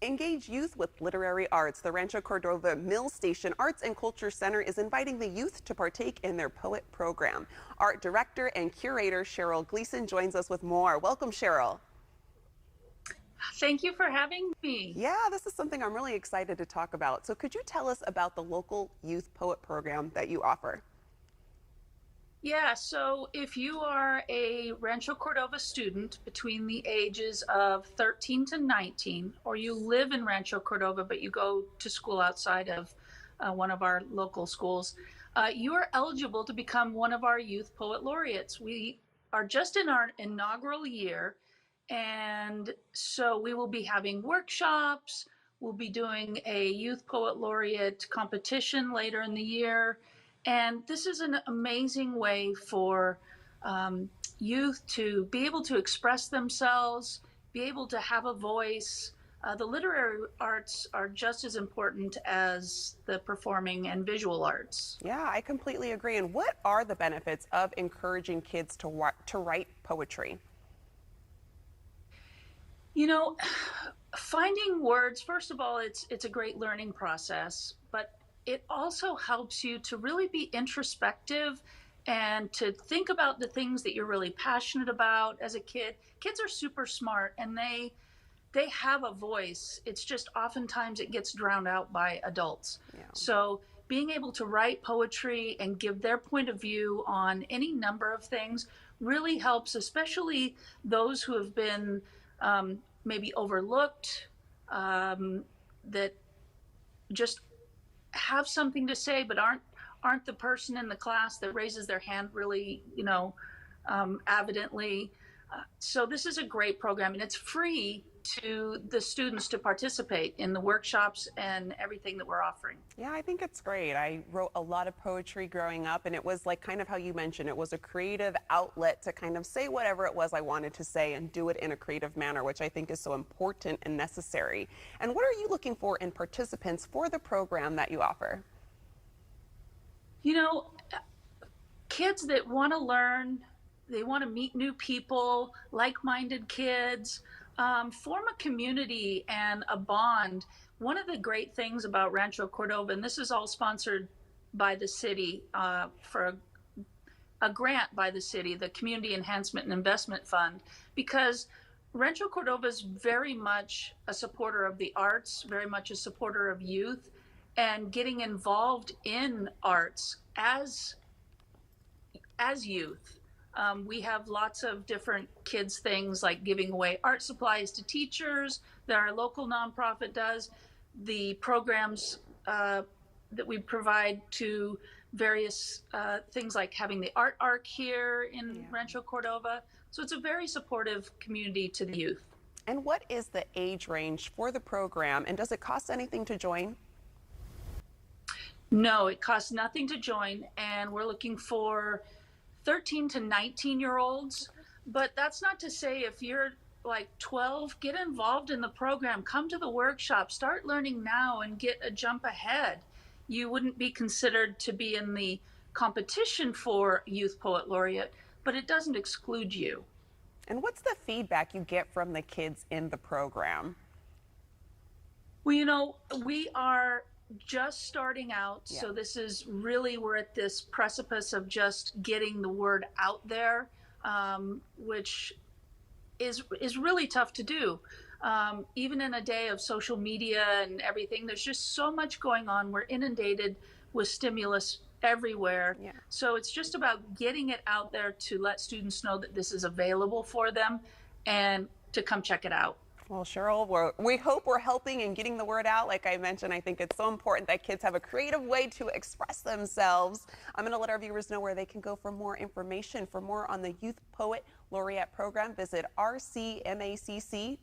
Engage youth with literary arts. The Rancho Cordova Mill Station Arts and Culture Center is inviting the youth to partake in their poet program. Art director and curator Cheryl Gleason joins us with more. Welcome, Cheryl. Thank you for having me. Yeah, this is something I'm really excited to talk about. So could you tell us about the local youth poet program that you offer? Yeah, so if you are a Rancho Cordova student between the ages of 13 to 19, or you live in Rancho Cordova but you go to school outside of one of our local schools, you are eligible to become one of our youth poet laureates. We are just in our inaugural year, and so we will be having workshops. We'll be doing a youth poet laureate competition later in the year. And this is an amazing way for youth to be able to express themselves, be able to have a voice. The literary arts are just as important as the performing and visual arts. Yeah, I completely agree. And what are the benefits of encouraging kids to write poetry? You know, finding words, first of all, it's a great learning process, but it also helps you to really be introspective and to think about the things that you're really passionate about as a kid. Kids are super smart and they have a voice. It's just oftentimes it gets drowned out by adults. Yeah. So being able to write poetry and give their point of view on any number of things really helps, especially those who have been maybe overlooked, that just have something to say but aren't the person in the class that raises their hand really, evidently. So this is a great program, and it's free to the students to participate in the workshops and everything that we're offering. Yeah, I think it's great. I wrote a lot of poetry growing up, and it was like kind of how you mentioned, it was a creative outlet to kind of say whatever it was I wanted to say and do it in a creative manner, which I think is so important and necessary. And what are you looking for in participants for the program that you offer? You know, kids that want to learn, they want to meet new people, like-minded kids, form a community and a bond. One of the great things about Rancho Cordova, and this is all sponsored by the city for a grant by the city, the Community Enhancement and Investment Fund, because Rancho Cordova is very much a supporter of the arts, very much a supporter of youth, and getting involved in arts as youth. We have lots of different kids things like giving away art supplies to teachers that our local nonprofit does, the programs that we provide to various things like having the art arc here in Rancho Cordova. So it's a very supportive community to the youth. And what is the age range for the program, and does it cost anything to join? No, it costs nothing to join, and we're looking for 13 to 19-year-olds. But that's not to say if you're like 12, get involved in the program, come to the workshop, start learning now and get a jump ahead. You wouldn't be considered to be in the competition for Youth Poet Laureate, but it doesn't exclude you. And what's the feedback you get from the kids in the program? Well, we are just starting out, so this is really, we're at this precipice of just getting the word out there, which is really tough to do. Even in a day of social media and everything, there's just so much going on. We're inundated with stimulus everywhere. So it's just about getting it out there to let students know that this is available for them and to come check it out. Well, Cheryl, we hope we're helping and getting the word out. Like I mentioned, I think it's so important that kids have a creative way to express themselves. I'm going to let our viewers know where they can go for more information. For more on the Youth Poet Laureate program, visit rcmacc.org.